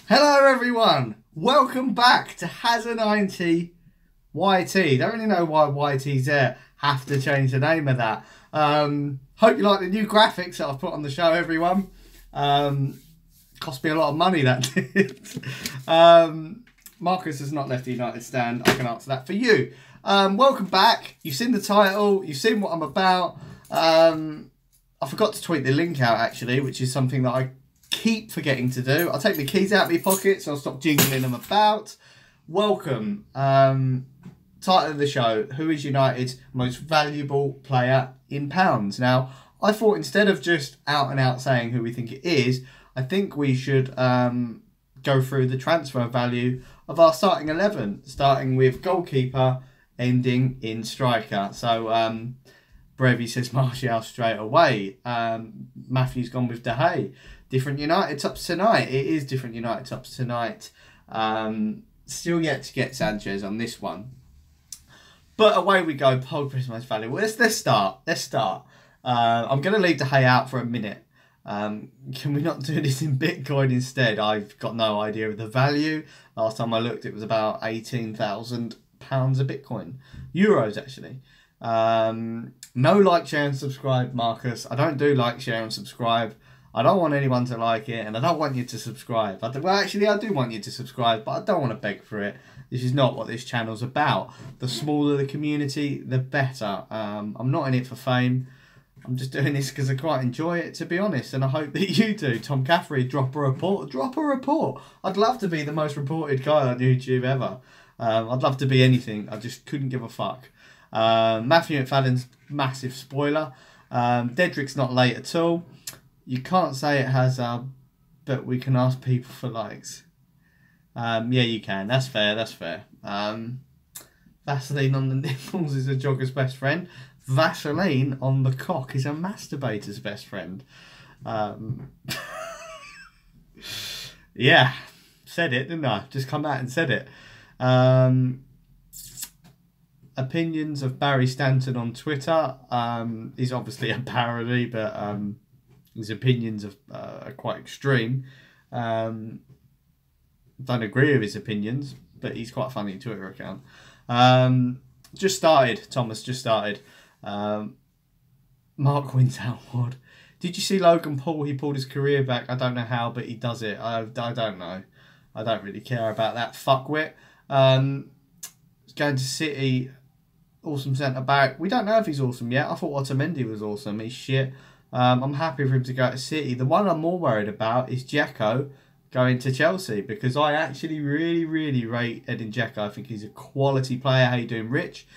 Hello everyone, welcome back to Has-a-90 YT. Don't really know why YT's there, have to change the name of that. Hope you like the new graphics that I've put on the show, everyone. Cost me a lot of money, that did. Marcus has not left the United stand, I can answer that for you. Welcome back, you've seen the title, you've seen what I'm about. I forgot to tweet the link out actually, which is something that I keep forgetting to do. I'll take the keys out of my pocket so I'll stop jingling them about. Welcome. Title of the show, who is United's most valuable player in pounds? Now, I thought instead of just out and out saying who we think it is, I think we should go through the transfer value of our starting 11, starting with goalkeeper, ending in striker. So, Brevy says Martial straight away. Matthew's gone with De Gea. Different United tops tonight. It is different United tops tonight. Still yet to get Sanchez on this one. But away we go. Pogba is most valuable. Let's start. I'm going to leave De Gea out for a minute. Can we not do this in Bitcoin instead? I've got no idea of the value. Last time I looked, it was about £18,000 a Bitcoin. Euros, actually. No like, share and subscribe, Marcus. I don't do like, share and subscribe. I don't want anyone to like it, and I don't want you to subscribe. Well, actually, I do want you to subscribe, but I don't want to beg for it. This is not what this channel's about. The smaller the community, the better. I'm not in it for fame. I'm just doing this because I quite enjoy it, to be honest, and I hope that you do. Tom Caffrey, drop a report. Drop a report. I'd love to be the most reported guy on YouTube ever. I'd love to be anything. I just couldn't give a fuck. Matthew McFadden's massive spoiler. Dedrick's not late at all. You can't say it has, but we can ask people for likes. Yeah, you can. That's fair. That's fair. Vaseline on the nipples is a jogger's best friend. Vaseline on the cock is a masturbator's best friend. Yeah, said it, didn't I? Just come out and said it. Opinions of Barry Stanton on Twitter. He's obviously a parody, but his opinions are quite extreme. Don't agree with his opinions, but he's quite a funny Twitter account. Just started, Thomas, just started. Mark wins Howard. Did you see Logan Paul? He pulled his career back. I don't know how, but he does it. I don't know. I don't really care about that fuckwit. Going to City, awesome centre back. We don't know if he's awesome yet. I thought Otamendi was awesome. He's shit. I'm happy for him to go to City. The one I'm more worried about is Dzeko going to Chelsea, because I actually really rate Edin Dzeko. I think he's a quality player. How you doing, Rich?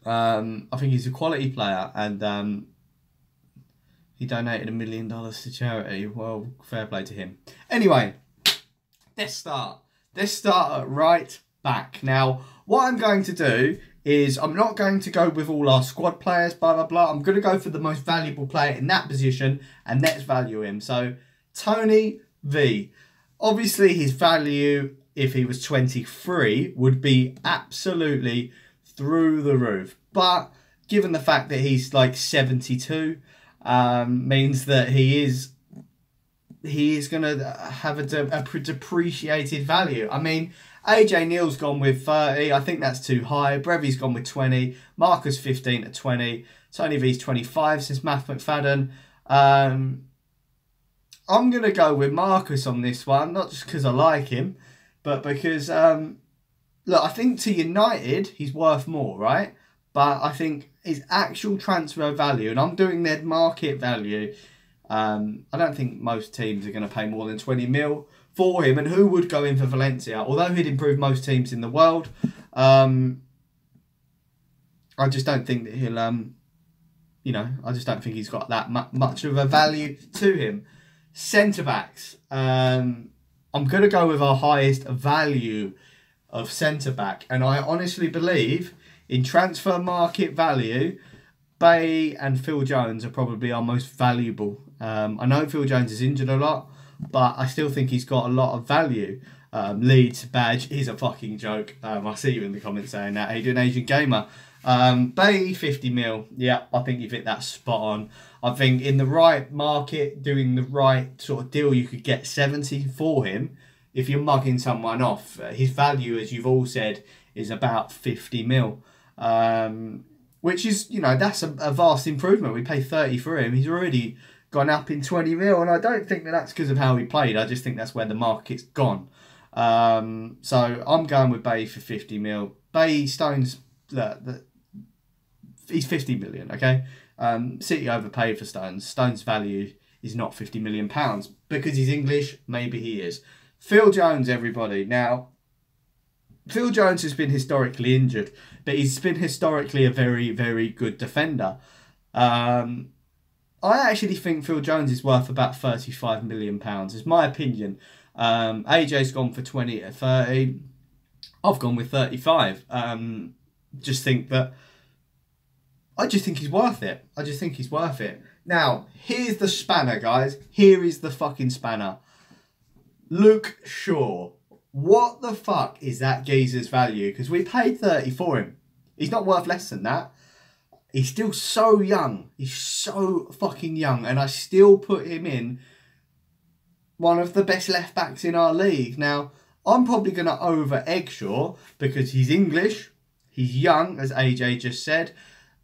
I think he's a quality player, and he donated $1 million to charity. Well, fair play to him. Anyway, let's start. Let's start at right back. Now, what I'm going to do is I'm not going to go with all our squad players, blah, blah, blah. I'm going to go for the most valuable player in that position, and let's value him. So, Tony V. Obviously, his value, if he was 23, would be absolutely through the roof. But given the fact that he's like 72, means that he is going to have a depreciated value. I mean, AJ Neal's gone with 30. I think that's too high. Brevy's gone with 20. Marcus 15 to 20. Tony V's 25, says Matt McFadden. I'm going to go with Marcus on this one, not just because I like him, but because, look, I think to United, he's worth more, right? But I think his actual transfer value, and I'm doing their market value, I don't think most teams are going to pay more than 20 mil for him. And who would go in for Valencia? Although he'd improve most teams in the world, I just don't think that he'll, I just don't think he's got that much of a value to him. Centre-backs. I'm going to go with our highest value of centre-back. And I honestly believe in transfer market value, Bay and Phil Jones are probably our most valuable. I know Phil Jones is injured a lot, but I still think he's got a lot of value. Leeds badge is a fucking joke. I see you in the comments saying that. How you doing, Asian Gamer? Bailey 50 mil. Yeah, I think you've hit that spot on. I think in the right market, doing the right sort of deal, you could get 70 for him. If you're mugging someone off, his value, as you've all said, is about 50 mil. Which is, you know, that's a vast improvement. We pay 30 for him. He's already gone up in 20 mil, and I don't think that that's because of how he played. I just think that's where the market's gone. So I'm going with Bay for 50 mil. Bay Stones, he's 50 million, okay? City overpaid for Stones. Stones' value is not 50 million pounds. Because he's English, maybe he is. Phil Jones, everybody. Now, Phil Jones has been historically injured, but he's been historically a very, very good defender. I actually think Phil Jones is worth about 35 million pounds. It's my opinion. AJ's gone for 20 to 30. I've gone with 35. I just think he's worth it. I just think he's worth it. Now, here's the spanner, guys. Here is the fucking spanner. Luke Shaw. What the fuck is that geezer's value? Because we paid 30 for him. He's not worth less than that. He's still so young. He's so fucking young. And I still put him in one of the best left backs in our league. Now, I'm probably going to over-egg Shaw because he's English. He's young, as AJ just said.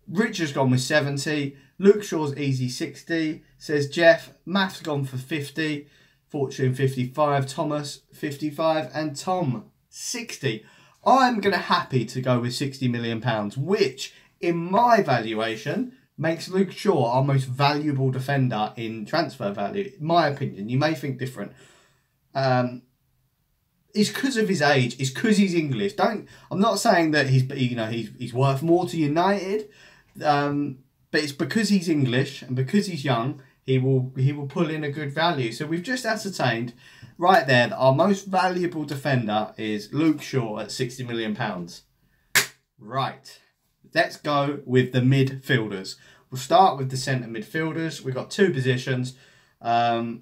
Richard's gone with 70. Luke Shaw's easy 60. Says Jeff. Math's gone for 50. Fortune 55, Thomas 55, and Tom 60. I'm going to happy to go with 60 million pounds, which in my valuation makes Luke Shaw our most valuable defender in transfer value. In my opinion, you may think different. It's because of his age. It's because he's English. I'm not saying that he's worth more to United, but it's because he's English and because he's young. He will pull in a good value. So we've just ascertained right there that our most valuable defender is Luke Shaw at 60 million pounds. Right. Let's go with the midfielders. We'll start with the centre midfielders. We've got two positions. We've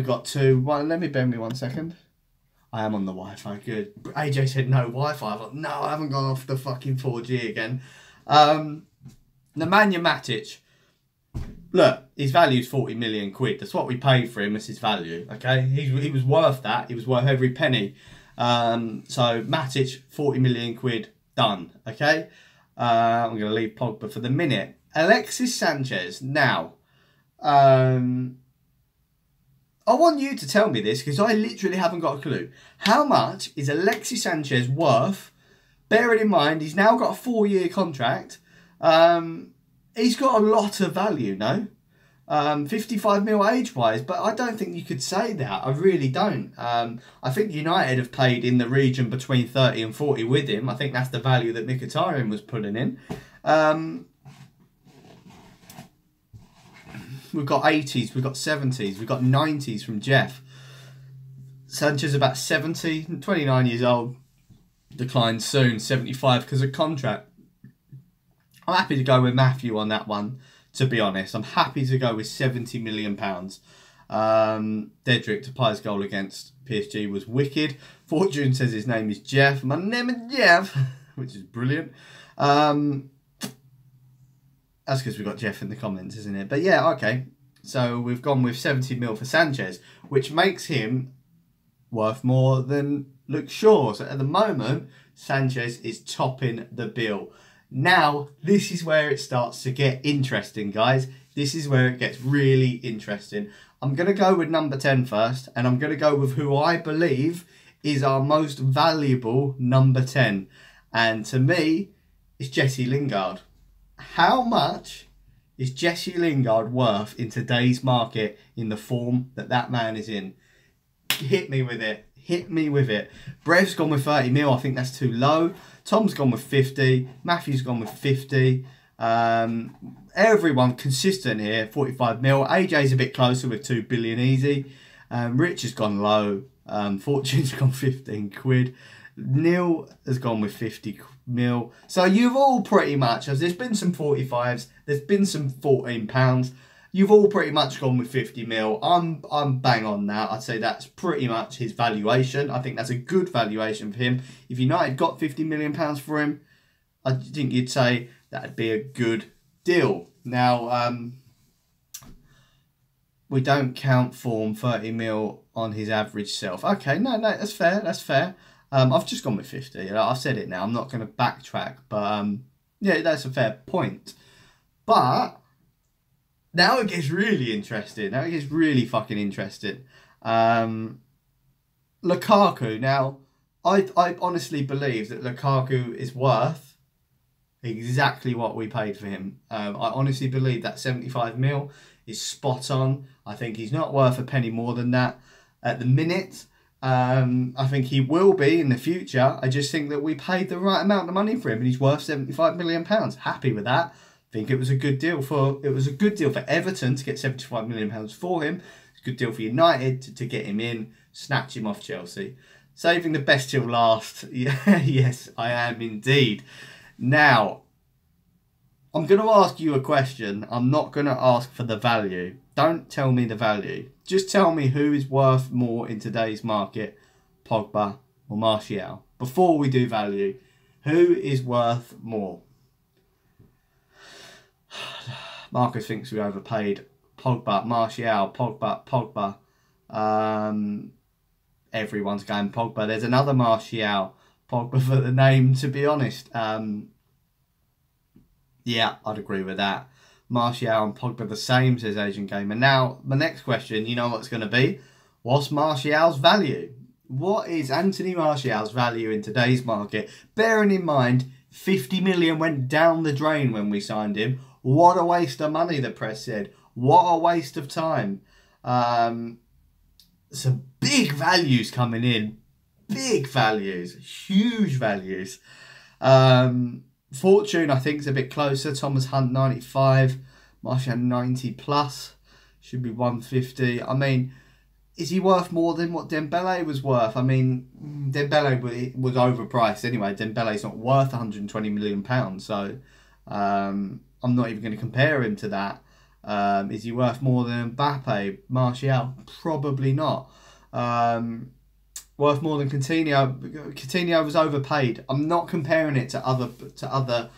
got two. Well, let me bear me 1 second. I am on the Wi-Fi. Good. AJ said no Wi-Fi. I thought, no, I haven't gone off the fucking 4G again. Nemanja Matic. Look, his value is 40 million quid. That's what we paid for him as his value, okay? He was worth that. He was worth every penny. So, Matic, 40 million quid, done, okay? I'm going to leave Pogba for the minute. Alexis Sanchez. Now, I want you to tell me this because I literally haven't got a clue. How much is Alexis Sanchez worth? Bearing in mind, he's now got a 4-year contract. He's got a lot of value, no? 55 mil age-wise, but I don't think you could say that. I really don't. I think United have paid in the region between 30 and 40 with him. I think that's the value that Mkhitaryan was putting in. We've got 80s, we've got 70s, we've got 90s from Jeff. Sanchez about 70, 29 years old. Declined soon, 75 because of contract. I'm happy to go with Matthew on that one, to be honest. I'm happy to go with 70 million pounds. Dedrick Depay's goal against PSG was wicked. Fortune says his name is Jeff. My name is Jeff, which is brilliant. That's because we've got Jeff in the comments, isn't it? But yeah, okay. So we've gone with 70 mil for Sanchez, which makes him worth more than Luke Shaw. So at the moment, Sanchez is topping the bill. Now, this is where it starts to get interesting, guys. This is where it gets really interesting. I'm going to go with number 10 first, and I'm going to go with who I believe is our most valuable number 10. And to me, it's Jesse Lingard. How much is Jesse Lingard worth in today's market in the form that man is in? Hit me with it. Hit me with it. Brev's gone with 30 mil. I think that's too low. Tom's gone with 50. Matthew's gone with 50. Everyone consistent here. 45 mil. AJ's a bit closer with 2 billion easy. Rich has gone low. Fortune's gone 15 quid. Neil has gone with 50 mil. So you've all pretty much, as there's been some 45s, there's been some £14. You've all pretty much gone with 50 mil. I'm bang on that. I'd say that's pretty much his valuation. I think that's a good valuation for him. If United got £50 million for him, I think you'd say that'd be a good deal. Now, we don't count form 30 mil on his average self. Okay, no, that's fair. That's fair. I've just gone with 50. I've said it now. I'm not going to backtrack, but yeah, that's a fair point. But now it gets really interesting. Now it gets really fucking interesting. Lukaku. Now, I honestly believe that Lukaku is worth exactly what we paid for him. I honestly believe that 75 mil is spot on. I think he's not worth a penny more than that at the minute. I think he will be in the future. I just think that we paid the right amount of money for him, and he's worth £75 million. Happy with that. I think it was a good deal for Everton to get £75 million for him. It's a good deal for United to get him in, snatch him off Chelsea. Saving the best till last. Yes, I am indeed. Now, I'm going to ask you a question. I'm not going to ask for the value. Don't tell me the value. Just tell me who is worth more in today's market, Pogba or Martial. Before we do value, who is worth more? Marcus thinks we overpaid. Pogba, Martial, Pogba. Everyone's going Pogba. There's another Martial. Pogba for the name, to be honest. Yeah, I'd agree with that. Martial and Pogba the same, says Asian Gamer. Now, my next question, you know what's going to be? What's Martial's value? What is Anthony Martial's value in today's market? Bearing in mind, 50 million went down the drain when we signed him. What a waste of money, the press said. What a waste of time. Some big values coming in. Big values. Huge values. Fortune, I think, is a bit closer. Thomas Hunt, 95. Martial, 90 plus. Should be 150. I mean, is he worth more than what Dembele was worth? I mean, Dembele was overpriced anyway. Dembele's not worth £120 million. So, I'm not even going to compare him to that. Is he worth more than Mbappe? Martial? Probably not. Worth more than Coutinho. Coutinho was overpaid. I'm not comparing it to other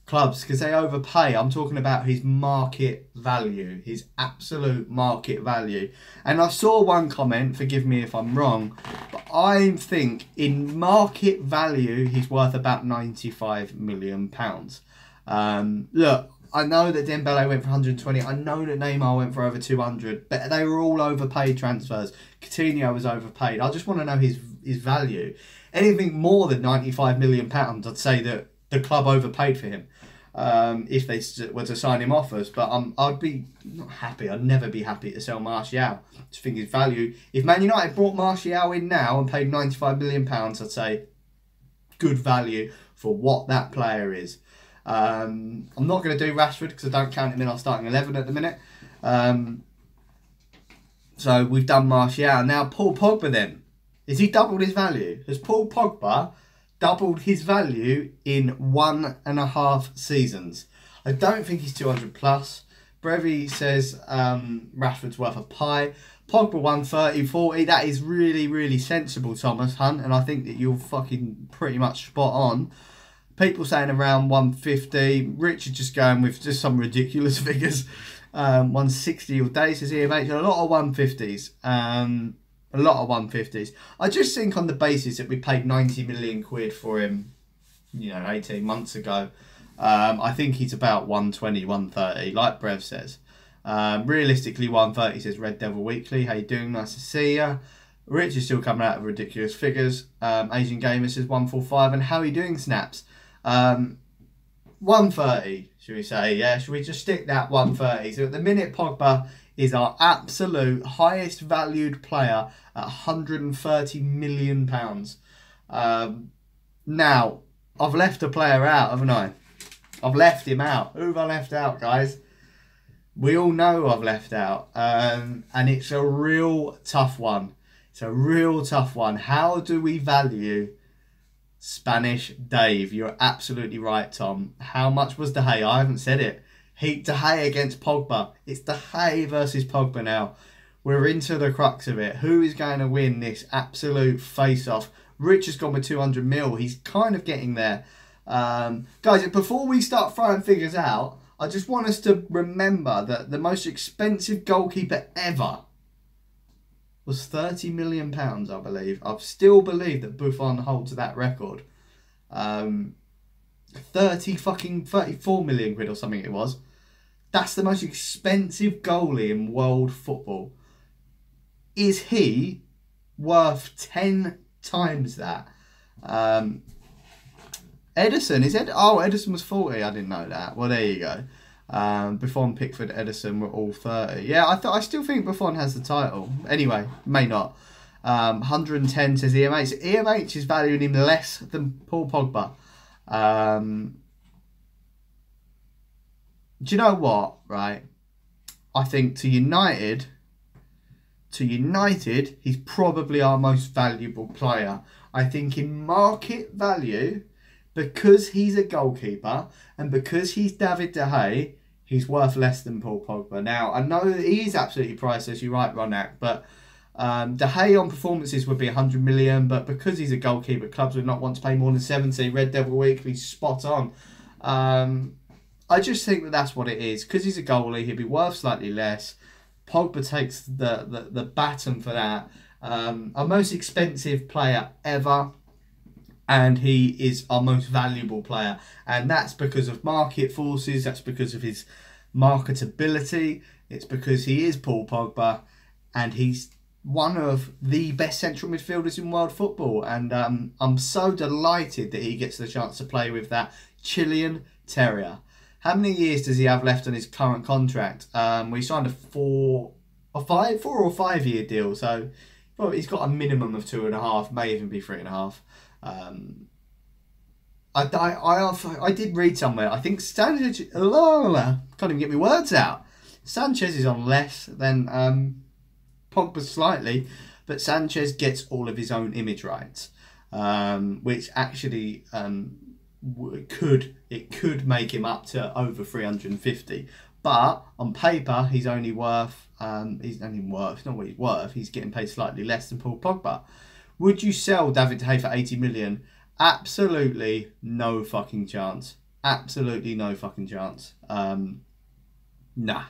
clubs because they overpay. I'm talking about his market value, his absolute market value. And I saw one comment, forgive me if I'm wrong, but I think in market value he's worth about £95 million. Look, I know that Dembele went for 120. I know that Neymar went for over 200, but they were all overpaid transfers. Coutinho was overpaid. I just want to know his value. Anything more than £95 million, I'd say that the club overpaid for him if they were to sign him offers. But I'd be not happy. I'd never be happy to sell Martial. I just think his value. If Man United brought Martial in now and paid £95 million, I'd say good value for what that player is. I'm not going to do Rashford because I don't count him in our starting 11 at the minute. So we've done Martial. Now Paul Pogba then. Has he doubled his value? Has Paul Pogba doubled his value in 1.5 seasons? I don't think he's 200 plus. Brevi says Rashford's worth a pie. Pogba 130, 40. That is really, really sensible, Thomas Hunt. And I think that you're fucking pretty much spot on. People saying around 150. Richard just going with just some ridiculous figures. 160 all day, says EMH. A lot of 150s. A lot of 150s. I just think on the basis that we paid 90 million quid for him, 18 months ago, I think he's about 120, 130, like Brev says. Realistically, 130, says Red Devil Weekly. How you doing? Nice to see you. Rich is still coming out of ridiculous figures. Asian Gamer says 145. And how are you doing, Snaps? 130, should we say? Yeah, should we just stick that 130? So at the minute, Pogba is our absolute highest valued player at £130 million. Now, I've left a player out, haven't I? I've left him out. Who have I left out, guys? We all know who I've left out. And it's a real tough one. It's a real tough one. How do we value Spanish Dave? You're absolutely right, Tom. How much was De Gea? I haven't said it. De Gea against Pogba. It's De Gea versus Pogba now. We're into the crux of it. Who is going to win this absolute face-off? Rich has gone with 200 mil. He's kind of getting there. Guys, before we start throwing figures out, I just want us to remember that the most expensive goalkeeper ever was £30 million, I believe. I still believe that Buffon holds that record. 34 million quid or something it was. That's the most expensive goalie in world football. Is he worth 10 times that? Edison, Edison was 40. I didn't know that. Well, there you go. Buffon, Pickford, Edison were all 30. Yeah, I still think Buffon has the title. Anyway, may not. 110 says EMH. EMH is valuing him less than Paul Pogba. Do you know what? Right, I think to United, he's probably our most valuable player. I think in market value, because he's a goalkeeper and because he's David De Gea, he's worth less than Paul Pogba. Now, I know that he is absolutely priceless, you're right, Ronak, but De Gea on performances would be 100 million, but because he's a goalkeeper, clubs would not want to pay more than 70. Red Devil Weekly, spot on. I just think that that's what it is. Because he's a goalie, he'd be worth slightly less. Pogba takes the baton for that. Our most expensive player ever. And he is our most valuable player. And that's because of market forces. That's because of his marketability. It's because he is Paul Pogba. And he's one of the best central midfielders in world football. And I'm so delighted that he gets the chance to play with that Chilean terrier. How many years does he have left on his current contract? We signed a 4 or 5 year deal. So well, he's got a minimum of 2.5, may even be 3.5. I did read somewhere. I think Sanchez. Can't even get my words out. Sanchez is on less than Pogba slightly, but Sanchez gets all of his own image rights, which actually could make him up to over 350. But on paper, he's only worth. It's not what he's worth. He's getting paid slightly less than Paul Pogba. Would you sell David De Gea for 80 million? Absolutely no fucking chance. Absolutely no fucking chance. Nah.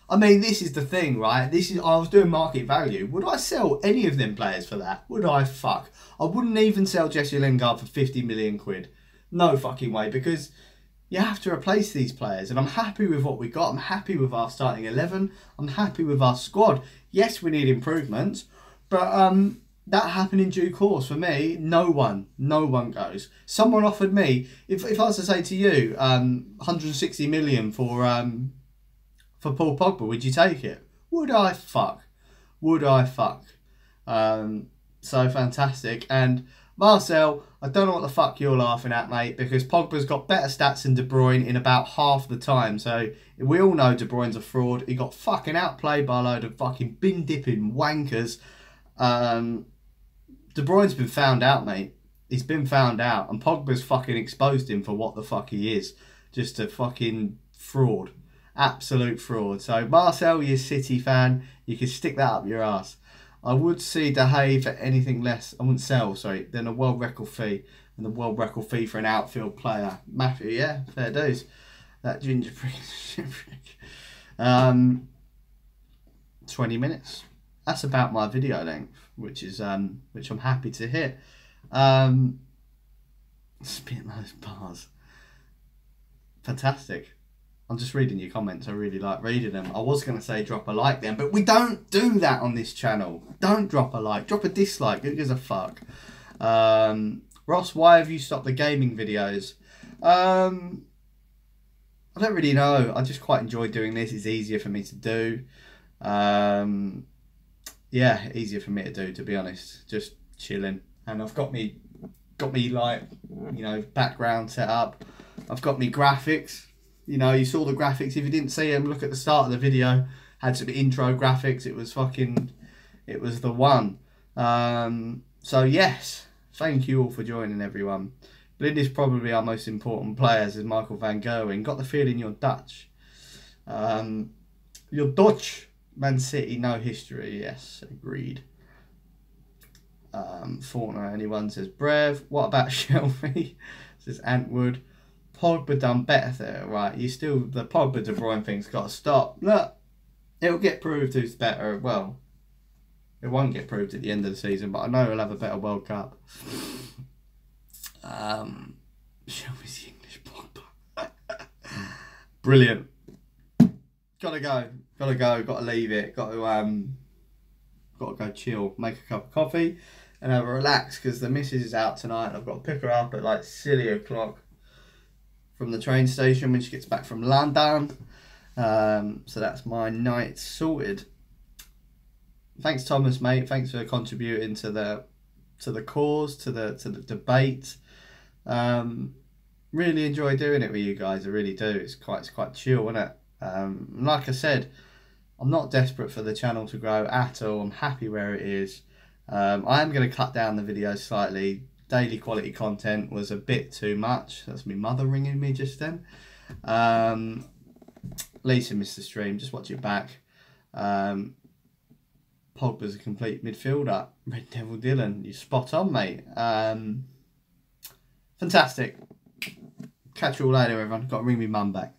I mean, this is the thing, right? I was doing market value. Would I sell any of them players for that? Would I? Fuck. I wouldn't even sell Jesse Lingard for 50 million quid. No fucking way, because you have to replace these players. And I'm happy with what we got. I'm happy with our starting 11. I'm happy with our squad. Yes, we need improvements, but that happened in due course. For me, no one goes. Someone offered me, if I was to say to you, 160 million for Paul Pogba, would you take it? Would I? Fuck. Would I? Fuck. So fantastic. And Marcel, I don't know what the fuck you're laughing at, mate, because Pogba's got better stats than De Bruyne in about half the time. So we all know De Bruyne's a fraud. He got fucking outplayed by a load of fucking bin dipping wankers. De Bruyne's been found out, mate. He's been found out. And Pogba's fucking exposed him for what the fuck he is. Just a fucking fraud. Absolute fraud. So, Marcel, you City fan, you can stick that up your ass. I would see De Gea for anything less. I wouldn't sell, sorry, than a world record fee. And the world record fee for an outfield player. Matthew, yeah, fair dues. That ginger prick. 20 minutes. That's about my video length, which I'm happy to hit. Spit those bars. Fantastic. I'm just reading your comments. I really like reading them. I was going to say drop a like then, but we don't do that on this channel. Don't drop a like. Drop a dislike. Who gives a fuck? Ross, why have you stopped the gaming videos? I don't really know. I just quite enjoy doing this. It's easier for me to do. Yeah, easier for me to do, to be honest. Just chilling. And I've got me like, you know, background set up. I've got me graphics. You know, you saw the graphics. If you didn't see them, look at the start of the video. Had some intro graphics. It was the one. So yes, thank you all for joining, everyone. Blind is probably our most important player, says Michael van Gerwen. Got the feeling you're Dutch. You're Dutch. Man City, no history. Yes, agreed. Fortnite, anyone, says Brev. What about Shelby? Says Antwood. Pogba done better there, right? The Pogba De Bruyne thing's got to stop. Look, it'll get proved who's better. Well, it won't get proved at the end of the season, but I know he'll have a better World Cup. Show me the English Pogba. Brilliant. Gotta go, gotta leave it, gotta go chill, make a cup of coffee and have a relax, because the missus is out tonight and I've got to pick her up at like silly o'clock from the train station when she gets back from London. So that's my night sorted. Thanks, Thomas, mate. Thanks for contributing to the cause, to the debate. Really enjoy doing it with you guys. I really do. It's quite chill, isn't it? Like I said, I'm not desperate for the channel to grow at all. I'm happy where it is. I am going to cut down the videos slightly. Daily quality content was a bit too much. That's my mother ringing me just then. Lisa missed the stream. Just watch it back. Pogba's a complete midfielder. Red Devil Dylan, you spot on, mate. Fantastic. Catch you all later, everyone. Got to ring me mum back.